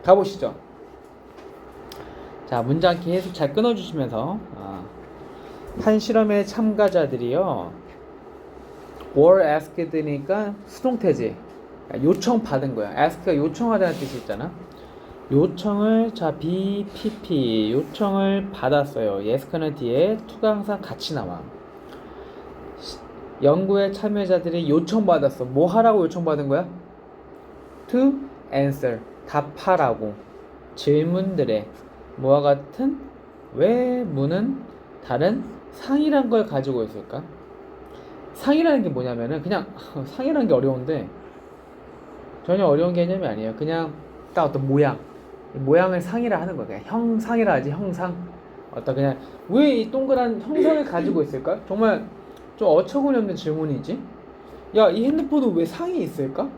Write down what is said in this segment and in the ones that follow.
가보시죠. 자, 문장 계속 잘 끊어주시면서 한 실험의 참가자들이요 were asked니까 수동태지. 요청 받은 거야. ask가 요청하다는 뜻이 있잖아. 요청을 자 BPP 요청을 받았어요. yes는 뒤에 to가 항상 같이 나와. 연구에 참여자들이 요청받았어. 뭐 하라고 요청받은 거야? to answer 답하라고 질문들에 뭐와 같은 왜 문은 다른 상이란 걸 가지고 있을까? 상이라는 게 뭐냐면은 그냥 상이라는 게 어려운데 전혀 어려운 개념이 아니에요. 그냥 딱 어떤 모양을 상이라 하는 거야. 그냥 형상이라 하지. 형상 어떤 그냥 왜 이 동그란 형상을 가지고 있을까? 정말 좀 어처구니 없는 질문이지. 야, 이 핸드폰은 왜 상이 있을까?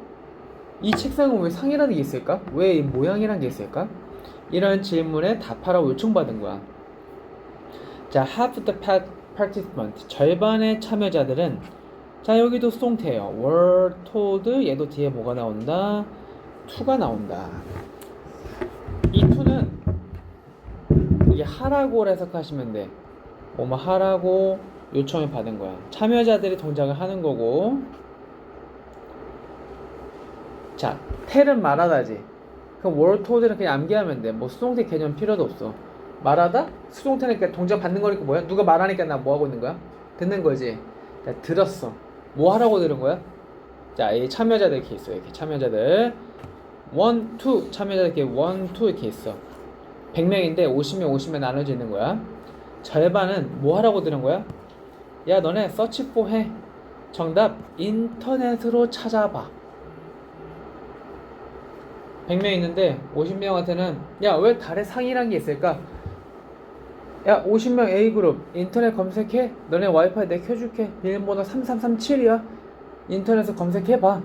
이 책상은 왜 상이라는 게 있을까? 왜 이 모양이라는 게 있을까? 이런 질문에 답하라고 요청받은 거야. 자, half the participant 절반의 참여자들은 자, 여기도 수동태예요. were told 얘도 뒤에 뭐가 나온다? to가 나온다. 이 to는 이게 하라고 해석하시면 돼. 뭐뭐 하라고 요청을 받은 거야. 참여자들이 동작을 하는 거고. 자, tell은 말하다지. 그럼 were told는 그냥 암기하면 돼. 뭐 수동태 개념 필요도 없어. 말하다? 수동태니까 동작 받는 거니까 뭐야? 누가 말하니까 나 뭐 하고 있는 거야? 듣는 거지. 자, 들었어. 뭐 하라고 들은 거야? 자, 이 참여자들 이렇게 있어. 이렇게 참여자들 1, 2 참여자들 이렇게 1, 2 이렇게 있어. 100명인데 50명 50명 나눠져 있는 거야. 절반은 뭐 하라고 들은 거야? 야, 너네 서치포 해. 정답 인터넷으로 찾아봐. 100명 있는데 50명한테는 야, 왜 달에 상이란 게 있을까? 야, 50명 A그룹 인터넷 검색해. 너네 와이파이 내 켜줄게. 비밀번호 3337이야. 인터넷에서 검색해봐.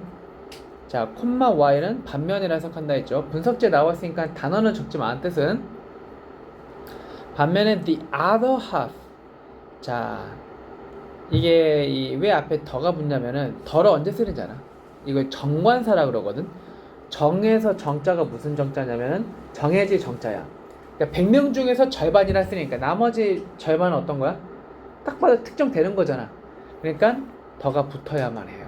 자, 콤마 Y는 반면이라 해석한다 했죠. 분석지에 나왔으니까 단어는 적지만 뜻은 반면에 the other half. 자, 이게 왜 앞에 더가 붙냐면은 더를 언제 쓰는지 알아? 이걸 정관사라 그러거든. 정에서 정자가 무슨 정자냐면은 정해질 정자야. 그러니까 100명 중에서 절반이라 쓰니까 나머지 절반은 어떤 거야? 딱 봐도 특정되는 거잖아. 그러니까 더가 붙어야만 해요.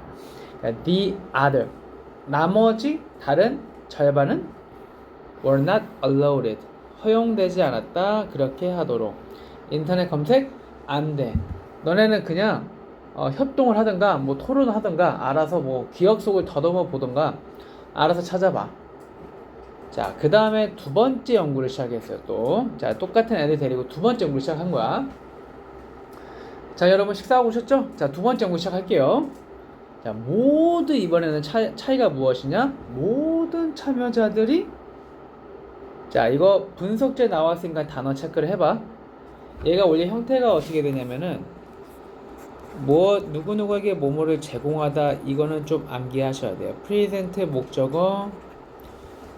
그러니까 the other 나머지 다른 절반은 were not allowed 허용되지 않았다. 그렇게 하도록 인터넷 검색 안 돼. 너네는 그냥 협동을 하든가 뭐 토론을 하든가 알아서 뭐 기억 속을 더듬어 보든가 알아서 찾아봐. 자, 그 다음에 두 번째 연구를 시작했어요. 또 자, 똑같은 애들 데리고 두 번째 연구를 시작한 거야. 자, 여러분 식사하고 오셨죠? 자, 두 번째 연구 시작할게요. 자, 모두 이번에는 차이가 무엇이냐? 모든 참여자들이 자, 이거 분석지에 나왔으니까 단어 체크를 해봐. 얘가 원래 형태가 어떻게 되냐면은 누구누구에게 뭐뭐를 제공하다. 이거는 좀 암기하셔야 돼요. 프레젠트 목적어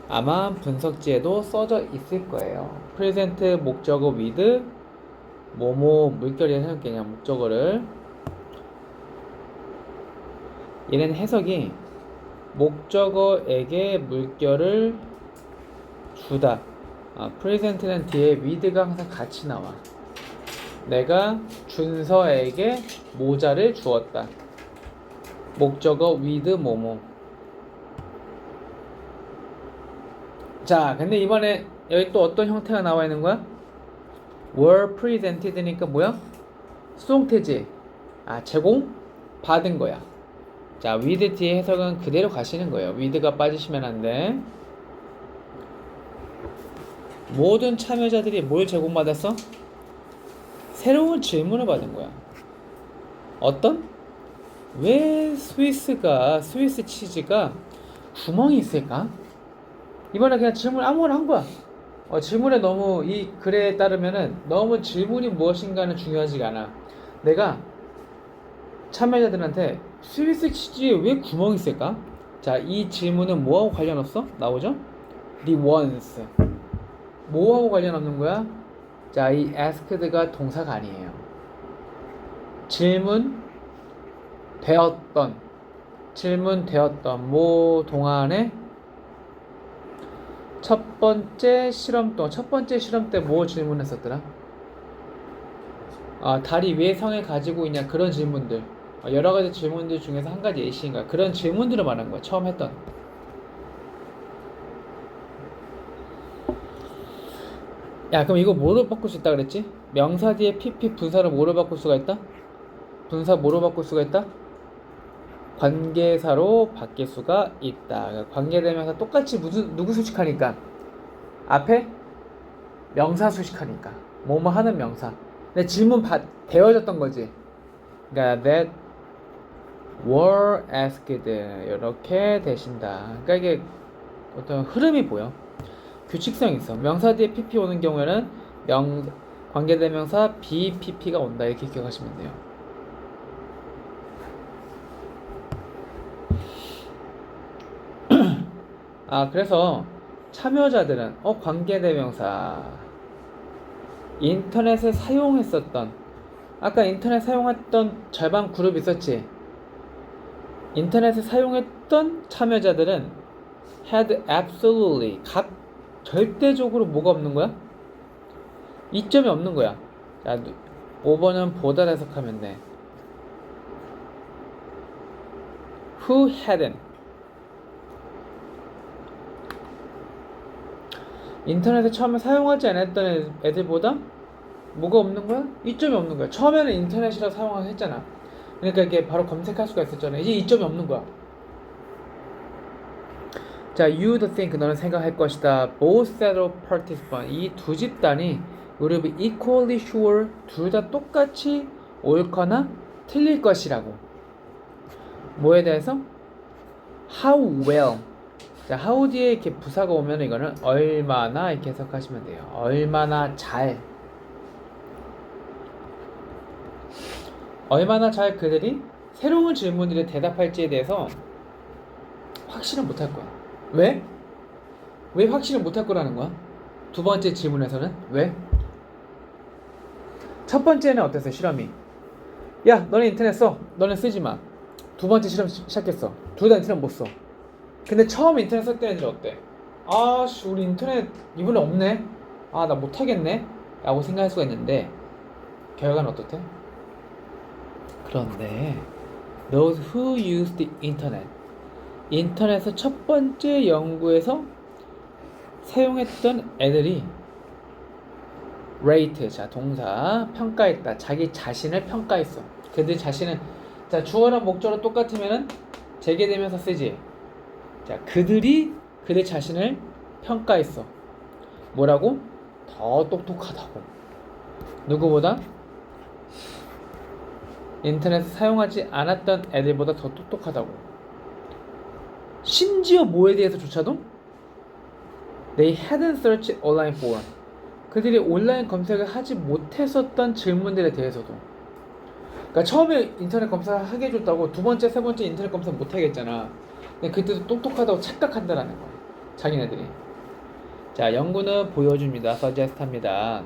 아마 분석지에도 써져 있을 거예요. 프레젠트 목적어 with 뭐뭐 물결이 해석되냐 목적어를 얘는 해석이 목적어에게 물결을 주다. 프레젠트는 뒤에 with가 항상 같이 나와. 내가 준서에게 모자를 주었다. 목적어 with 뭐뭐. 자, 근데 이번에 여기 또 어떤 형태가 나와 있는 거야? were presented니까 뭐야? 수동태지. 제공 받은 거야. 자, with 뒤에 해석은 그대로 가시는 거예요. with가 빠지시면 안 돼. 모든 참여자들이 뭘 제공받았어? 새로운 질문을 받은 거야. 어떤? 왜 스위스 치즈가 구멍이 있을까? 이번에 그냥 질문 아무거나 한 거야. 질문에 너무 이 글에 따르면은 너무 질문이 무엇인가는 중요하지가 않아. 내가 참여자들한테 스위스 치즈에 왜 구멍이 있을까? 자, 이 질문은 뭐하고 관련 없어? 나오죠? The ones. 뭐하고 관련 없는 거야? 자, 이 asked가 동사가 아니에요. 질문되었던 뭐 동안에 첫 번째 실험 때 뭐 질문했었더라? 달이 왜 성에 가지고 있냐 그런 질문들. 여러 가지 질문들 중에서 한 가지 예시인가 그런 질문들을 말한 거야. 처음 했던. 야, 그럼 이거 뭐로 바꿀 수 있다 그랬지? 명사 뒤에 pp 분사를 뭐로 바꿀 수가 있다? 분사 뭐로 바꿀 수가 있다? 관계사로 바뀔 수가 있다. 그러니까 관계대명사 똑같이 누구 수식하니까? 앞에 명사 수식하니까. 뭐뭐 하는 명사. 근데 질문 배워졌던 거지. 그러니까 that were asked 이렇게 되신다. 그러니까 이게 어떤 흐름이 보여. 규칙성이 있어. 명사 뒤에 pp 오는 경우에는 관계대명사 BPP가 온다. 이렇게 기억하시면 돼요. 그래서 참여자들은 관계대명사 인터넷에 사용했었던 아까 인터넷 사용했던 절반 그룹 있었지. 인터넷에 사용했던 참여자들은 had absolutely 절대적으로 뭐가 없는 거야? 이점이 없는 거야. 자, 5번은 보다 해석하면 돼. Who hadn't 인터넷을 처음에 사용하지 않았던 애들보다 뭐가 없는 거야? 이점이 없는 거야. 처음에는 인터넷이라 사용을 했잖아. 그러니까 이게 바로 검색할 수가 있었잖아. 이제 이점이 없는 거야. 자, you'd think 너는 생각할 것이다. Both set of participants 이 두 집단이 would be equally sure 둘 다 똑같이 옳거나 틀릴 것이라고. 뭐에 대해서? How well. 자, how 뒤에 이렇게 부사가 오면 이거는 얼마나 이렇게 해석하시면 돼요. 얼마나 잘. 얼마나 잘 그들이 새로운 질문들에 대답할지에 대해서 확신을 못할 거야. 왜? 왜 확신을 못할 거라는 거야? 두 번째 질문에서는 왜? 첫 번째는 어땠어? 실험이. 야, 너네 인터넷 써. 너네 쓰지 마. 두 번째 실험 시작했어. 둘 다 인터넷 못 써. 근데 처음 인터넷 썼던 애들이 어때? 우리 인터넷 이번에 없네. 나 못하겠네. 라고 생각할 수가 있는데 결과는 어떻대? 그런데 those who used the internet 인터넷을 첫 번째 연구에서 사용했던 애들이 rate, 자 동사 평가했다. 자기 자신을 평가했어. 그들 자신은 자 주어랑 목적어로 똑같으면은 재개되면서 쓰지. 자 그들이 그들 자신을 평가했어. 뭐라고? 더 똑똑하다고. 누구보다? 인터넷을 사용하지 않았던 애들보다 더 똑똑하다고. 심지어 뭐에 대해서조차도 They hadn't searched online for 그들이 온라인 검색을 하지 못했었던 질문들에 대해서도. 그러니까 처음에 인터넷 검색을 하게 해줬다고 두 번째, 세 번째 인터넷 검색 못하게 했잖아. 근데 그때도 똑똑하다고 착각한다라는 거야. 자기네들이. 자, 연구는 보여줍니다. suggest합니다.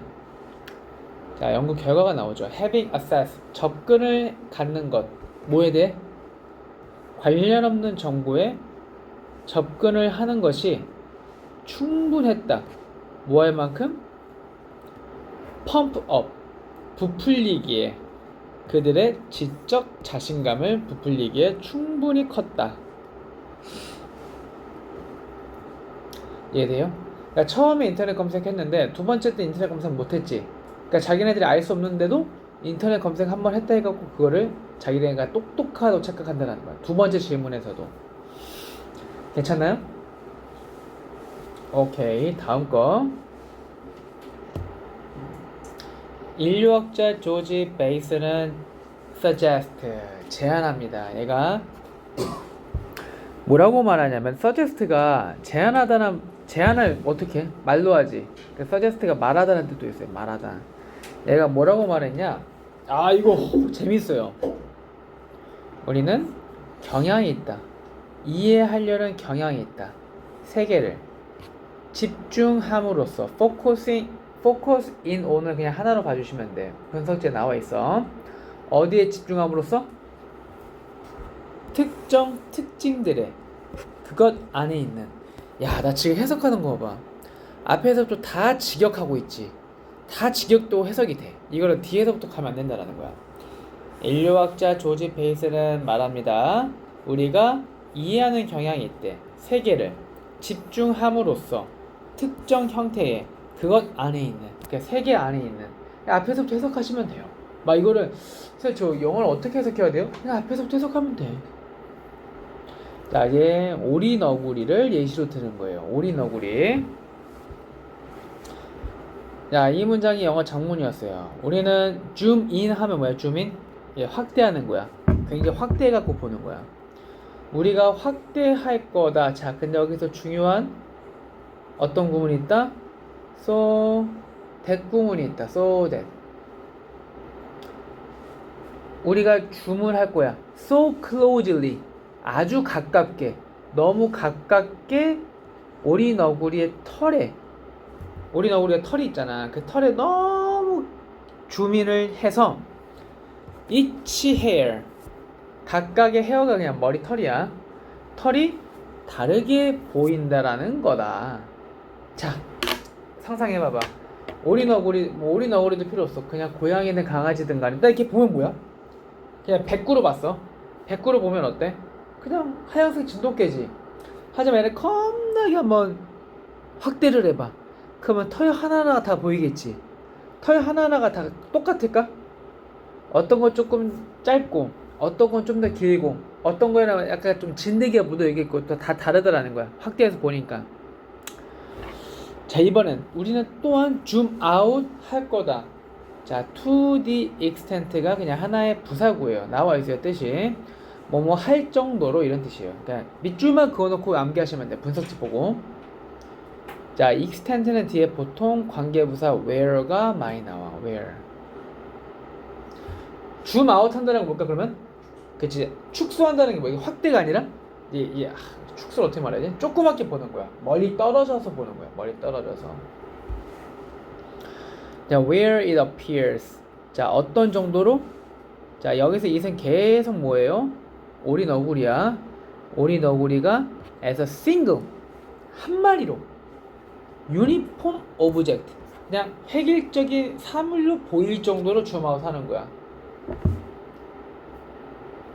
자, 연구 결과가 나오죠. Having access, 접근을 갖는 것. 뭐에 대해? 관련 없는 정보에 접근을 하는 것이 충분했다. 뭐 할 만큼? pump up, 부풀리기에 그들의 지적 자신감을 부풀리기에 충분히 컸다. 이해돼요? 그러니까 처음에 인터넷 검색했는데 두 번째 때 인터넷 검색 못했지. 그러니까 자기네들이 알 수 없는데도 인터넷 검색 한번 했다 해갖고 그거를 자기네가 똑똑하다고 착각한다는 거야. 두 번째 질문에서도. 괜찮나요? 오케이, 다음 거. 인류학자 조지 베이스는 suggest, 제안합니다. 얘가 뭐라고 말하냐면 suggest가 제안하다는 제안을 어떻게 해? 말로 하지. 그 suggest가 말하다는 뜻도 있어요. 말하다. 얘가 뭐라고 말했냐? 이거 재밌어요. 우리는 경향이 있다. 이해하려는 경향이 있다. 세 개를 집중함으로써 focus in on을 그냥 하나로 봐주시면 돼. 분석지에 나와 있어. 어디에 집중함으로써? 특정 특징들의 그것 안에 있는. 야, 나 지금 해석하는 거 봐. 앞에서부터 다 직역하고 있지. 다 직역도 해석이 돼. 이거를 뒤에서부터 가면 안 된다라는 거야. 인류학자 조지 베이스는 말합니다. 우리가 이해하는 경향이 있대. 세계를 집중함으로써 특정 형태의 그것 안에 있는, 그러니까 세계 안에 있는, 앞에서부터 해석하시면 돼요. 막 이거를 그래서 저 영어를 어떻게 해석해야 돼요? 그냥 앞에서부터 해석하면 돼. 자, 이제 오리 너구리를 예시로 드는 거예요. 오리 너구리. 자, 이 문장이 영어 장문이었어요. 우리는 zoom in 하면 뭐야? zoom in? 예, 확대하는 거야. 굉장히 확대해 갖고 보는 거야. 우리가 확대할 거다. 자, 근데 여기서 중요한 어떤 구문이 있다? so that 구문이 있다. so that. 우리가 줌을 할 거야. so closely. 아주 가깝게. 너무 가깝게 오리 너구리의 털에, 오리 너구리가 털이 있잖아. 그 털에 너무 줌인을 해서 each hair, 각각의 헤어가 그냥 머리털이야. 털이 다르게 보인다라는 거다. 자, 상상해봐봐. 오리 너구리, 뭐 오리 너구리도 필요 없어. 그냥 고양이든 강아지든 간에 나 이렇게 보면 뭐야? 그냥 백구로 봤어. 백구로 보면 어때? 그냥 하얀색 진돗개지. 하지만 얘를 겁나게 한번 확대를 해봐. 그러면 털 하나하나가 다 보이겠지. 털 하나하나가 다 똑같을까? 어떤 건 조금 짧고, 어떤 건 좀 더 길고, 어떤 거에는 약간 좀 진드기가 묻어있겠고, 또 다 다르더라는 거야. 확대해서 보니까. 자, 이번엔 우리는 또한 줌 아웃 할 거다. 자, to the extent가 그냥 하나의 부사구예요. 나와 있어요, 뜻이. 뭐뭐 할 정도로 이런 뜻이에요. 그러니까 밑줄만 그어놓고 암기하시면 돼. 분석집 보고. 자, extent는 뒤에 보통 관계부사 where가 많이 나와. where. 줌 아웃 한다는 건 뭘까 그러면? 그치, 축소한다는 게 뭐, 이게 확대가 아니라 축소를 어떻게 말해야지? 조그맣게 보는 거야. 멀리 떨어져서 보는 거야. 멀리 떨어져서. 자, where it appears. 자, 어떤 정도로? 자, 여기서 이는 계속 뭐예요? 오리 너구리야. 오리 너구리가 as a single, 한 마리로 uniform object, 그냥 획일적인 사물로 보일 정도로 줌아웃 하는 거야.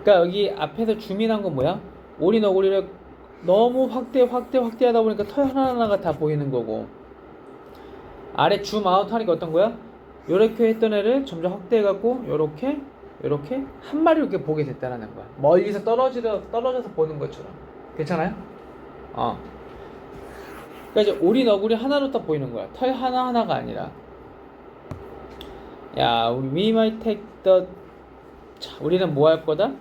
그러니까 여기 앞에서 줌인한 건 뭐야? 오리 너구리를 너무 확대하다 보니까 털 하나하나가 다 보이는 거고, 아래 줌아웃 하니까 어떤 거야? 요렇게 했던 애를 점점 확대해갖고 요렇게 한 마리 이렇게 보게 됐다라는 거야. 멀리서 떨어져서 보는 것처럼. 괜찮아요? 그러니까 이제 오리 너구리 하나로 딱 보이는 거야. 털 하나하나가 아니라. 야, we might take the. 자, 우리는 뭐 할 거다?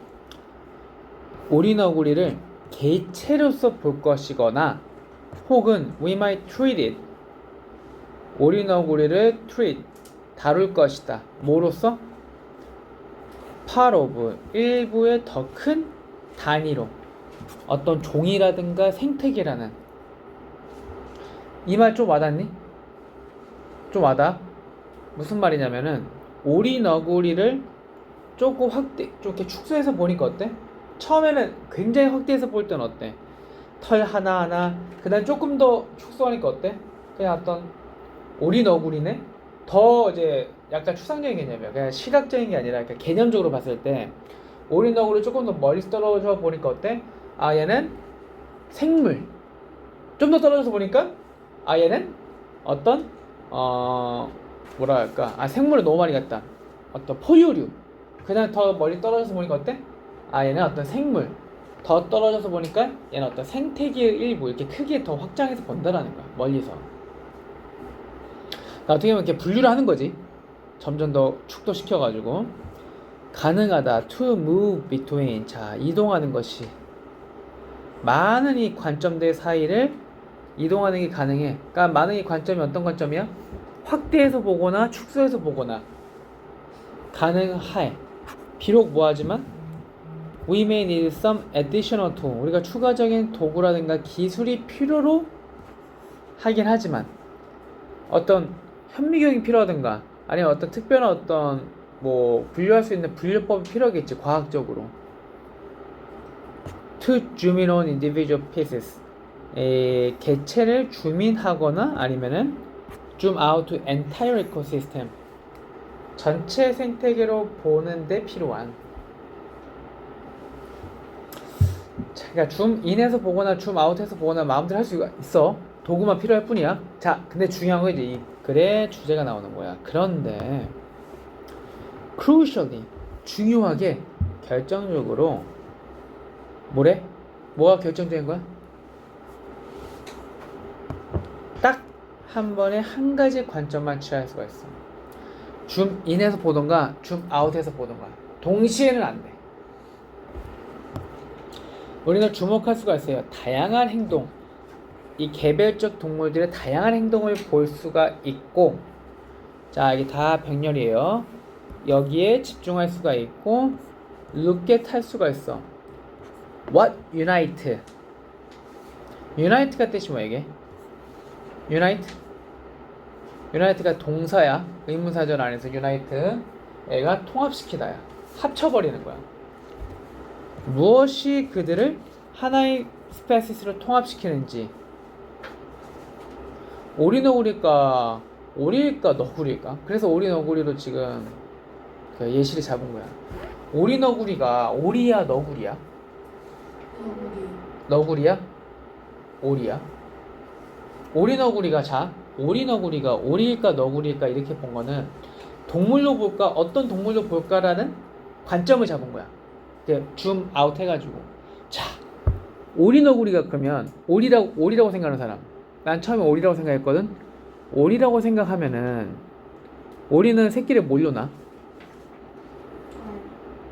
오리 너구리를 개체로서 볼 것이거나, 혹은 we might treat it. 오리 너구리를 treat, 다룰 것이다. 뭐로써? part of, 일부의 더 큰 단위로, 어떤 종이라든가 생태계라는. 이 말 좀 와닿니? 좀 와닿아? 무슨 말이냐면은 오리 너구리를 조금 좀 이렇게 축소해서 보니까 어때? 처음에는 굉장히 확대해서 볼 때는 어때? 털 하나하나, 그 다음 조금 더 축소하니까 어때? 그냥 어떤 오리 너구리네? 더 이제 약간 추상적인 개념이야. 그냥 시각적인 게 아니라 그러니까 개념적으로 봤을 때 오리 너구리 조금 더 멀리 떨어져 보니까 어때? 아, 얘는 생물. 좀 더 떨어져서 보니까 아, 얘는 어떤 뭐라 할까? 아, 생물을 너무 많이 갔다. 어떤 포유류. 그냥 더 멀리 떨어져서 보니까 어때? 아, 얘는 어떤 생물. 더 떨어져서 보니까 얘는 어떤 생태계의 일부. 이렇게 크게 더 확장해서 본다라는 거야. 멀리서. 어떻게 보면 이렇게 분류를 하는 거지. 점점 더 축소시켜가지고. 가능하다. to move between. 자, 이동하는 것이. 많은 이 관점들 사이를 이동하는 게 가능해. 그러니까 많은 이 관점이 어떤 관점이야? 확대해서 보거나 축소해서 보거나 가능해. 비록 뭐하지만 we may need some additional tool. 우리가 추가적인 도구라든가 기술이 필요로 하긴 하지만 어떤 현미경이 필요하든가 아니면 어떤 특별한 어떤 뭐 분류할 수 있는 분류법이 필요하겠지. 과학적으로. To zoom in on individual pieces. 개체를 줌인하거나 아니면은 zoom out to entire ecosystem, 전체 생태계로 보는데 필요한. 자, 그러니까 줌인해서 보거나 줌아웃해서 보거나 마음대로 할 수가 있어. 도구만 필요할 뿐이야. 자, 근데 중요한 건 이제 이 글의 주제가 나오는 거야. 그런데 crucially, 중요하게, 결정적으로 뭐래? 뭐가 결정적인 거야? 딱 한 번에 한 가지 관점만 취할 수가 있어. 줌인해서 보던가 줌아웃해서 보던가 동시에는 안 돼. 우리는 주목할 수가 있어요. 다양한 행동, 이 개별적 동물들의 다양한 행동을 볼 수가 있고, 자, 이게 다 병렬이에요. 여기에 집중할 수가 있고 look at 할 수가 있어. What unite? unite가 뜻이 뭐야 이게? unite가 동사야. 의문사전 안에서 unite, 얘가 통합시키다야. 합쳐버리는 거야. 무엇이 그들을 하나의 스페시스로 통합시키는지. 오리너구리일까 너구리일까? 그래서 오리너구리로 지금 그 예시를 잡은 거야. 오리너구리가 오리야 너구리야? 너구리야? 오리야? 오리너구리가, 자, 오리너구리가 오리일까 너구리일까 이렇게 본 거는 동물로 볼까 어떤 동물로 볼까라는 관점을 잡은 거야. 줌 아웃 해가지고. 자, 오리너구리가 그러면 오리라고 생각하는 사람. 난 처음에 오리라고 생각했거든. 오리라고 생각하면은 오리는 새끼를 뭘로 낳아?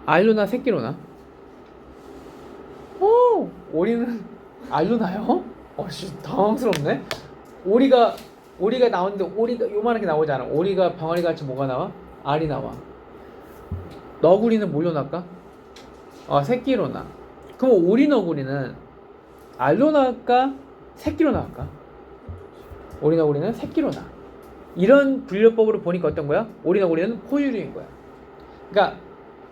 알로 낳아 새끼로 낳아? 오리는 알로 낳아요? 당황스럽네. 오리가 나오는데 오리가 요만하게 나오잖아. 오리가 병아리 같이 뭐가 나와? 알이 나와. 너구리는 뭘로 낳을까? 새끼로 낳아. 그럼 오리너구리는 알로 낳을까? 새끼로 낳을까? 오리너구리는 새끼로 낳아. 이런 분류법으로 보니까 어떤 거야? 오리너구리는 포유류인 거야. 그러니까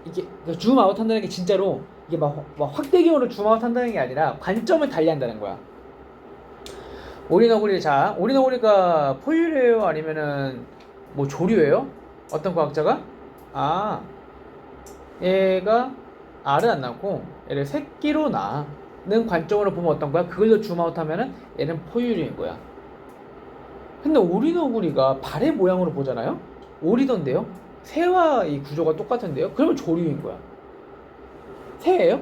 이게 줌아웃 한다는 게 진짜로 이게 막 확대경으로 줌아웃 한다는 게 아니라 관점을 달리한다는 거야. 오리너구리, 자, 오리너구리가 포유류예요? 아니면은 뭐 조류예요? 어떤 과학자가? 얘가 알을 안 낳고 얘를 새끼로 낳는 관점으로 보면 어떤 거야? 그걸로 줌아웃 하면은 얘는 포유류인 거야. 근데 오리너구리가 발의 모양으로 보잖아요? 오리던데요? 새와 이 구조가 똑같은데요? 그러면 조류인 거야. 새예요?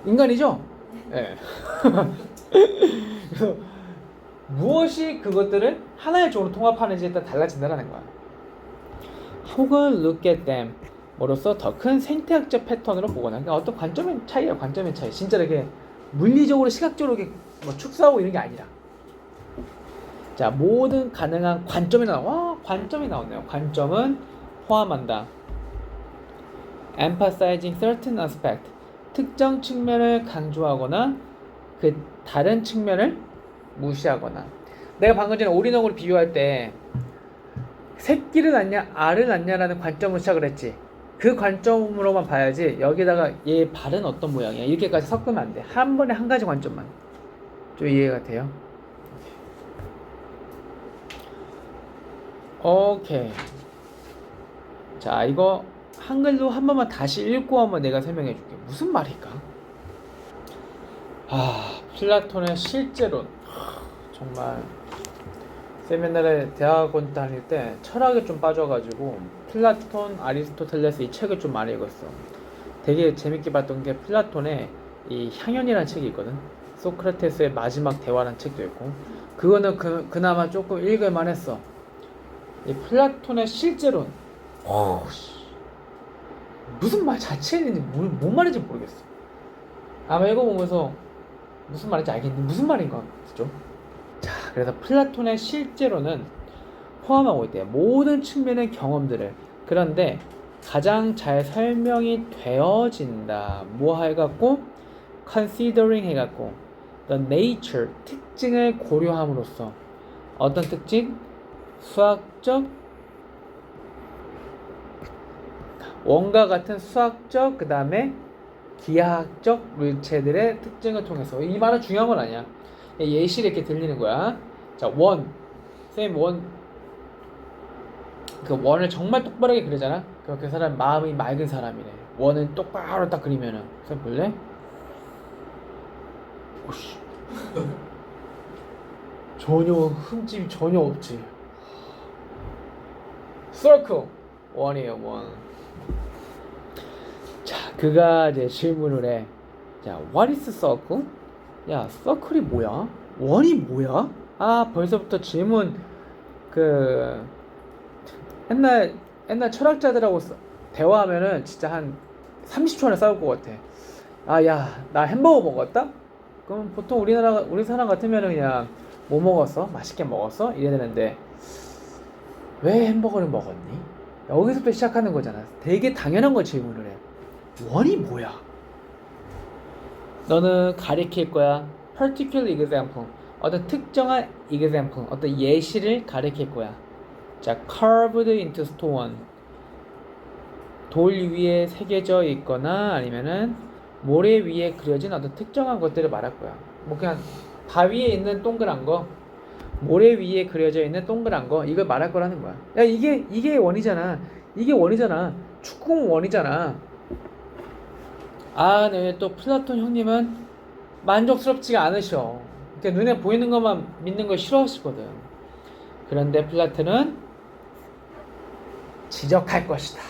인간이죠? 예. 그래서 무엇이 그것들을 하나의 종으로 통합하는지에 따라 달라진다는 거야. 혹은 look at them, 뭐로써 더 큰 생태학적 패턴으로 보거나. 그러니까 어떤 관점의 차이야. 관점의 차이. 진짜 이렇게 물리적으로 시각적으로 이렇게 뭐 축소하고 이런 게 아니라. 자, 모든 가능한 관점이 관점이 나오네요. 관점은 포함한다. emphasizing certain aspect, 특정 측면을 강조하거나 그 다른 측면을 무시하거나. 내가 방금 전에 오리너구리 비유할 때 새끼를 낳냐 알을 낳냐라는 관점을 시작을 했지. 그 관점으로만 봐야지. 여기다가 얘 발은 어떤 모양이야 이렇게까지 섞으면 안 돼. 한 번에 한 가지 관점만. 좀 이해가 돼요? 오케이. 자, 이거 한글로 한 번만 다시 읽고 한번 내가 설명해 줄게. 무슨 말일까? 플라톤의 실제론. 정말 쌤 옛날에 대학원 다닐 때 철학에 좀 빠져가지고 플라톤, 아리스토텔레스 이 책을 좀 많이 읽었어. 되게 재밌게 봤던 게 플라톤의 이 향연이라는 책이 있거든. 소크라테스의 마지막 대화라는 책도 있고, 그거는 그나마 조금 읽을만 했어. 이 플라톤의 실제론. 무슨 말 자체인지 뭔 말인지 모르겠어. 아마 읽어보면서 무슨 말인지 알겠는데 무슨 말인 것 같죠? 자, 그래서 플라톤의 실제론은 포함하고 있대요. 모든 측면의 경험들을. 그런데 가장 잘 설명이 되어진다. 뭐 해갖고? considering 해갖고 the nature, 특징을 고려함으로써. 어떤 특징? 수학적, 원과 같은 수학적, 그 다음에 기하학적 물체들의 특징을 통해서. 이 말은 중요한 건 아니야. 예시를 이렇게 들리는 거야. 자, 원. 쌤, 원. 그 원을 정말 똑바르게 그리잖아. 그럼 그 사람 마음이 맑은 사람이래. 원은 똑바로 딱 그리면은. 쌤 볼래? 오씨. 전혀 흠집이 전혀 없지. circle. 원이에요, 원. 자, 그가 이제 질문을 해. 자, what is circle? 야, 서클이 뭐야? 원이 뭐야? 아, 벌써부터 질문 그 옛날 철학자들하고 대화하면은 진짜 한 30초 안에 싸울 것 같아. 아, 야, 나 햄버거 먹었다? 그럼 보통 우리 사람 같으면은 그냥 뭐 먹었어? 맛있게 먹었어? 이래야 되는데 왜 햄버거를 먹었니? 여기서부터 시작하는 거잖아. 되게 당연한 거 질문을 해. 원이 뭐야? 너는 가리킬 거야. particular example. 어떤 특정한 example, 어떤 예시를 가리킬 거야. 자, carved into stone. 돌 위에 새겨져 있거나 아니면은 모래 위에 그려진 어떤 특정한 것들을 말할 거야. 뭐 그냥 바위에 있는 동그란 거, 모래 위에 그려져 있는 동그란 거, 이걸 말할 거라는 거야. 야, 이게 원이잖아. 이게 원이잖아. 축구공 원이잖아. 아, 네, 또 플라톤 형님은 만족스럽지가 않으셔. 그러니까 눈에 보이는 것만 믿는 걸 싫어하시거든. 그런데 플라톤은 지적할 것이다.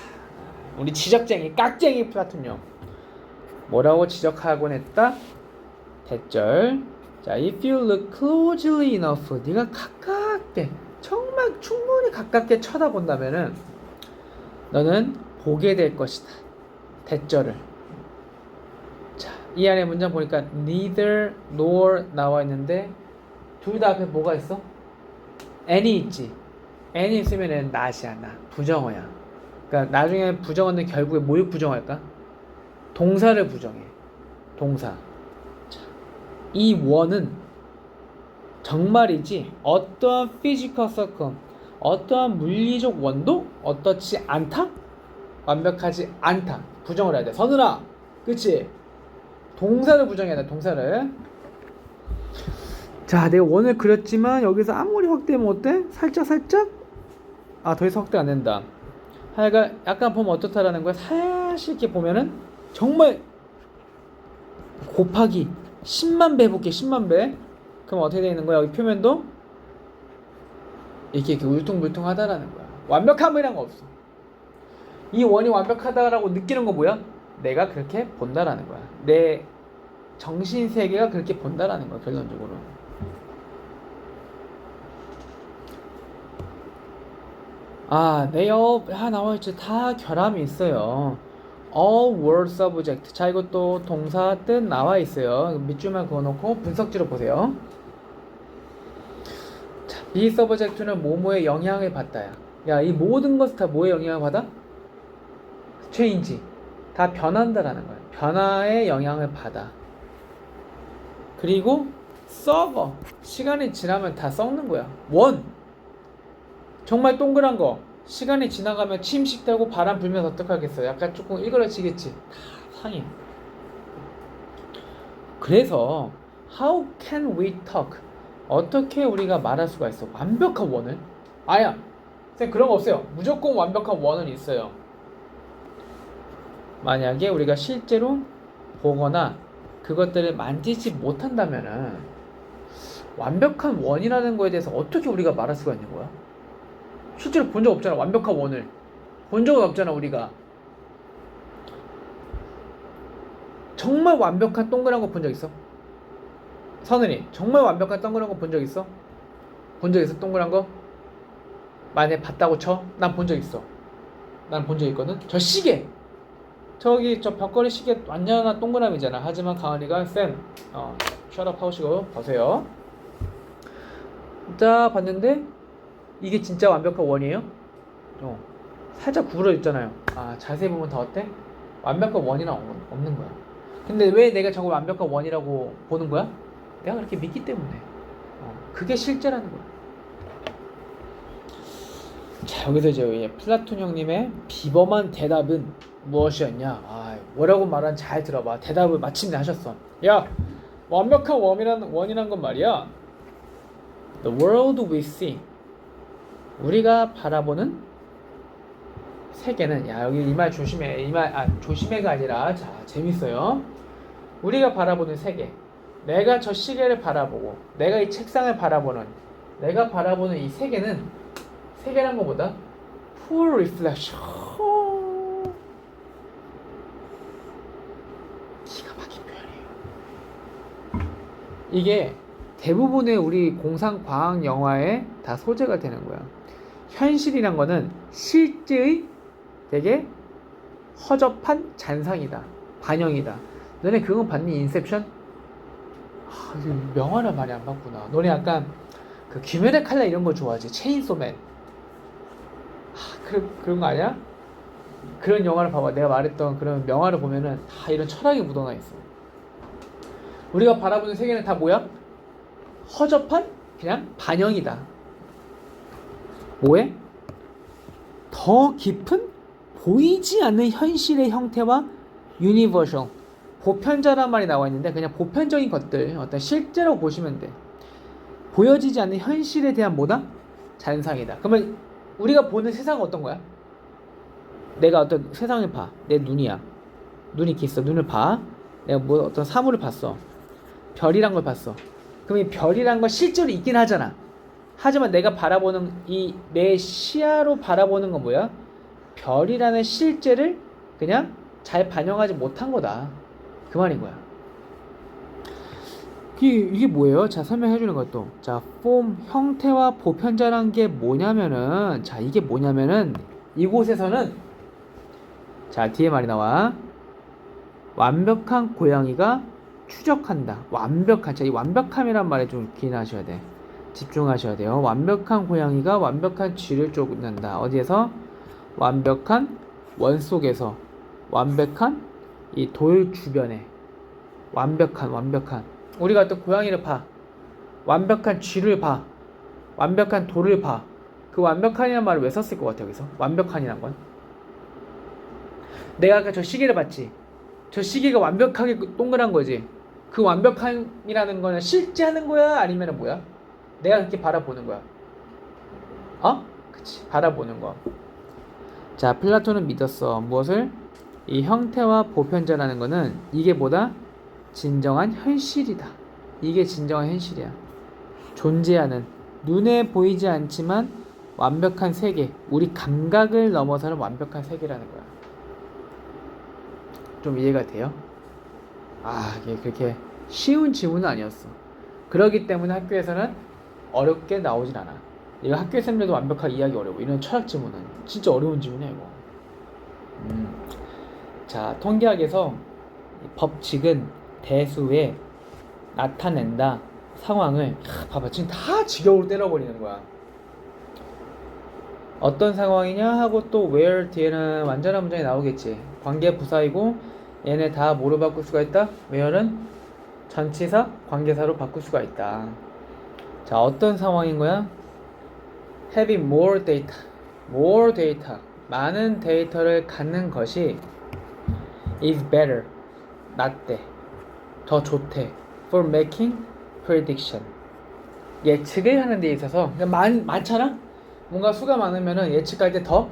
우리 지적쟁이, 깍쟁이 플라톤요. 뭐라고 지적하곤 했다? 대절. 자, if you look closely enough, 네가 가깝게, 정말 충분히 가깝게 쳐다본다면은 너는 보게 될 것이다. 대절을. 자, 이 안에 문장 보니까 neither nor 나와 있는데 둘 다 앞에 뭐가 있어? any 있지. any 있으면은 not이야, not. 부정어야. 그러니까 나중에 부정어는 결국에 뭘 부정할까? 동사를 부정해. 동사. 자, 이 원은 정말이지 어떠한 physical circle, 어떠한 물리적 원도 어떻지 않다? 완벽하지 않다. 부정을 해야 돼. 선은아, 그치? 동사를 부정해야 돼. 동사를. 자, 내가 원을 그렸지만 여기서 아무리 확대하면 어때? 살짝 아, 더 이상 확대 안 된다. 하여간 약간 보면 어떻다라는 거야. 사실 이렇게 보면은 정말 곱하기 10만 배 해볼게. 10만 배. 그럼 어떻게 되는 거야? 여기 표면도 이렇게 울퉁불퉁하다라는 거야. 완벽함이란 거 없어. 이 원이 완벽하다라고 느끼는 건 뭐야? 내가 그렇게 본다라는 거야. 내 정신 세계가 그렇게 본다라는 거야. 결론적으로. 아, 나와있지. 다 결함이 있어요. all word subject. 자, 이것도 동사 뜻 나와 있어요. 밑줄만 그어놓고 분석지로 보세요. 자, be subject는 뭐뭐에 영향을 받다야. 야, 이 모든 것이 다 뭐에 영향을 받아? change. 다 변한다라는 거야. 변화에 영향을 받아. 그리고 썩어. 시간이 지나면 다 썩는 거야. 원. 정말 동그란 거. 시간이 지나가면 침식되고 바람 불면서 어떡하겠어. 약간 조금 일그러지겠지. 다 상해. 그래서 how can we talk? 어떻게 우리가 말할 수가 있어? 완벽한 원을? 아야. 쌤, 그런 거 없어요. 무조건 완벽한 원은 있어요. 만약에 우리가 실제로 보거나 그것들을 만지지 못한다면은 완벽한 원이라는 거에 대해서 어떻게 우리가 말할 수가 있는 거야? 실제로 본 적 없잖아. 완벽한 원을 본 적은 없잖아. 우리가 정말 완벽한 동그란 거 본 적 있어? 선은이 정말 완벽한 동그란 거 본 적 있어? 본 적 있어? 동그란 거? 만약에 봤다고 쳐? 난 본 적 있어. 난 본 적 있거든. 저 시계, 저기 저 벽걸이 시계 완전한 동그라미잖아. 하지만 가은이가 쌤, 셧업 하시고 보세요. 자, 봤는데 이게 진짜 완벽한 원이에요? 살짝 구부러 있잖아요. 아, 자세히 보면 다 어때? 완벽한 원이나 없는 거야. 근데 왜 내가 저걸 완벽한 원이라고 보는 거야? 내가 그렇게 믿기 때문에. 그게 실제라는 거야. 자, 여기서 이제 플라톤 형님의 비범한 대답은 무엇이었냐? 아, 뭐라고 말한 잘 들어봐. 대답을 마침내 하셨어. 야, 완벽한 원이란 건 말이야. The world we see. 우리가 바라보는 세계는, 야, 여기 이 말 조심해. 조심해가 아니라, 자, 재밌어요. 우리가 바라보는 세계. 내가 저 시계를 바라보고, 내가 이 책상을 바라보는, 내가 바라보는 이 세계는, 세계란 것보다 poor reflection. 기가 막힌 표현이에요. 이게 대부분의 우리 공상과학 영화에 다 소재가 되는 거야. 현실이란 거는 실제의 되게 허접한 잔상이다. 반영이다. 너네 그건 봤니? 인셉션? 명화를 많이 안 봤구나. 너네 약간 그 귀멸의 칼날 이런 거 좋아하지? 체인소맨. 그런 거 아니야? 그런 영화를 봐봐. 내가 말했던 그런 명화를 보면은 다 이런 철학이 묻어나 있어. 우리가 바라보는 세계는 다 뭐야? 허접한 그냥 반영이다. 뭐에? 더 깊은 보이지 않는 현실의 형태와 유니버셜, 보편자란 말이 나와 있는데 그냥 보편적인 것들, 어떤 실제로 보시면 돼. 보여지지 않는 현실에 대한 뭐다? 잔상이다. 그러면 우리가 보는 세상은 어떤 거야? 내가 어떤 세상을 봐. 내 눈이야. 눈이 이렇게 있어. 눈을 봐. 내가 뭐 어떤 사물을 봤어. 별이란 걸 봤어. 그럼 이 별이란 건 실제로 있긴 하잖아. 하지만 내가 바라보는 이 내 시야로 바라보는 건 뭐야? 별이라는 실제를 그냥 잘 반영하지 못한 거다. 그 말인 거야. 이게 뭐예요? 자, 설명해 주는 것도. 자, 폼, 형태와 보편자란 게 뭐냐면은, 자, 이게 뭐냐면은, 이곳에서는, 자, 뒤에 말이 나와. 완벽한 고양이가 추적한다. 완벽한, 자, 이 완벽함이란 말에 좀 기인하셔야 돼. 집중하셔야 돼요. 완벽한 고양이가 완벽한 쥐를 쫓는다. 어디에서? 완벽한 원 속에서. 완벽한 이 돌 주변에. 완벽한. 우리가 어떤 고양이를 봐. 완벽한 쥐를 봐. 완벽한 돌을 봐. 그 완벽한이라는 말을 왜 썼을 것 같아, 여기서? 완벽한이란 건. 내가 아까 저 시계를 봤지. 저 시계가 완벽하게 동그란 거지. 그 완벽함이라는 거는 실제 하는 거야? 아니면 뭐야? 내가 그렇게 바라보는 거야. 그치. 바라보는 거. 자, 플라톤은 믿었어. 무엇을? 이 형태와 보편자라는 거는 이게 뭐다? 진정한 현실이다. 이게 진정한 현실이야. 존재하는, 눈에 보이지 않지만 완벽한 세계, 우리 감각을 넘어서는 완벽한 세계라는 거야. 좀 이해가 돼요? 이게 그렇게 쉬운 지문은 아니었어. 그렇기 때문에 학교에서는 어렵게 나오진 않아. 이거 학교에 쌤들도 완벽하게 이해하기 어려워. 이런 철학 지문은 진짜 어려운 지문이야 이거. 자, 통계학에서 법칙은 대수에 나타낸다 상황을, 봐봐, 지금 다 직역으로 때려버리는 거야. 어떤 상황이냐 하고 또 where 뒤에는 완전한 문장이 나오겠지. 관계 부사이고 얘네 다 뭐로 바꿀 수가 있다? where는 전치사 관계사로 바꿀 수가 있다. 자, 어떤 상황인 거야? having more data, 많은 데이터를 갖는 것이 is better, 낫대, 더 좋대, for making prediction, 예측을 하는 데 있어서. 많잖아? 뭔가 수가 많으면 예측할 때 더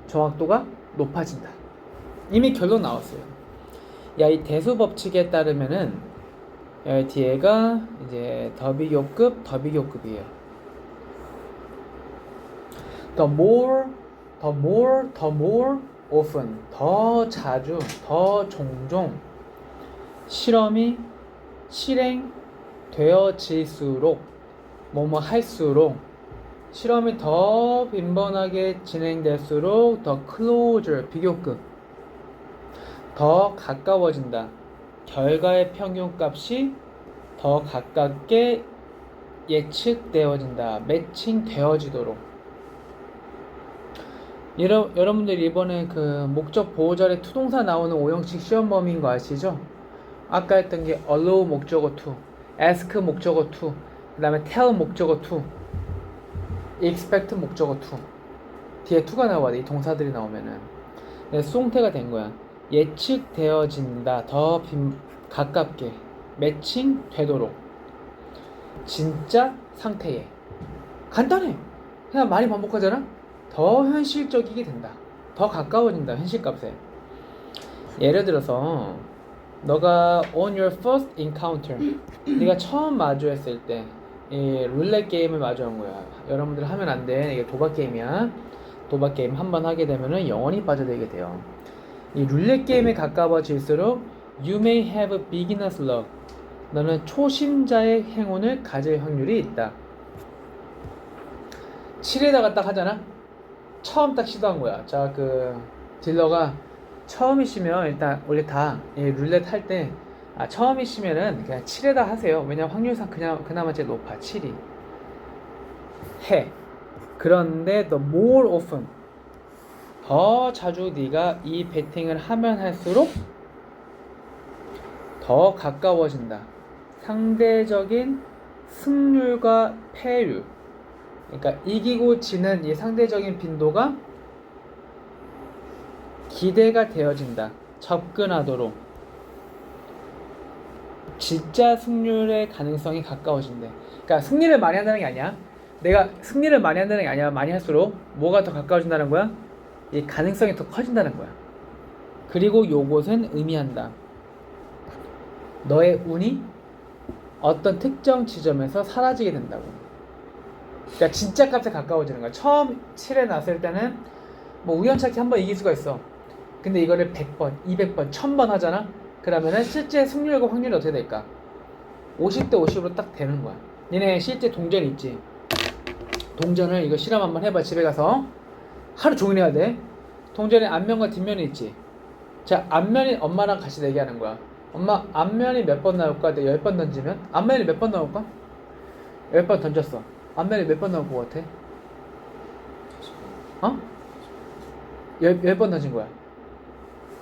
정확도가 높아진다. 이미 결론 나왔어요. 야, 이 대수 법칙에 따르면은 뒤에가 이제 더 비교급이에요. the more often, 더 자주, 더 종종 실험이 실행되어질수록, 뭐뭐 할수록, 실험이 더 빈번하게 진행될수록 더 closer, 비교급, 더 가까워진다. 결과의 평균값이 더 가깝게 예측되어진다. 매칭되어지도록. 여러분들 이번에 그 목적 보호절에 투동사 나오는 오형식 시험 범위인 거 아시죠? 아까 했던 게 allow 목적어 to, ask 목적어 to, 그 다음에 tell 목적어 to, expect 목적어 to. 뒤에 to가 나와야 돼. 이 동사들이 나오면은. 수동태가 된 거야. 예측되어진다. 더 가깝게. 매칭 되도록 진짜 상태에 간단해. 그냥 많이 반복하잖아. 더 현실적이게 된다. 더 가까워진다. 현실값에. 예를 들어서 너가 on your first encounter 네가 처음 마주했을 때 이 룰렛 게임을 마주한 거야. 여러분들 하면 안 돼. 이게 도박 게임이야. 도박 게임 한 번 하게 되면은 영원히 빠져들게 돼요. 이 룰렛 게임에 가까워질수록 you may have beginner's luck. 너는 초심자의 행운을 가질 확률이 있다. 7에다가 딱 하잖아. 처음 딱 시도한 거야. 자, 그 딜러가 처음이시면 일단 원래 다 룰렛 할 때 처음이시면은 그냥 7에다 하세요. 왜냐면 확률상 그나마 제일 높아. 7이 해. 그런데 the more often 더 자주 네가 이 베팅을 하면 할수록 더 가까워진다. 상대적인 승률과 패율, 그러니까 이기고 지는 이 상대적인 빈도가 기대가 되어진다. 접근하도록 진짜 승률의 가능성이 가까워진대. 그러니까 승리를 많이 한다는 게 아니야. 내가 승리를 많이 한다는 게 아니야. 많이 할수록 뭐가 더 가까워진다는 거야? 이 가능성이 더 커진다는 거야. 그리고 요것은 의미한다. 너의 운이 어떤 특정 지점에서 사라지게 된다고. 그러니까 진짜 값에 가까워지는 거야. 처음 7에 났을 때는 뭐 우연찮게 한번 이길 수가 있어. 근데 이거를 100번, 200번, 1000번 하잖아? 그러면은 실제 승률과 확률이 어떻게 될까? 50대 50으로 딱 되는 거야. 니네 실제 동전 있지? 동전을 이거 실험 한번 해봐. 집에 가서 하루 종일 해야 돼. 동전에 앞면과 뒷면이 있지? 자, 앞면이 엄마랑 같이 내기하는 거야. 엄마, 앞면이 몇 번 나올까? 내가 10번 던지면? 앞면이 몇 번 나올까? 10번 던졌어. 앞면이 몇 번 나올 것 같아? 어? 10번 던진 거야.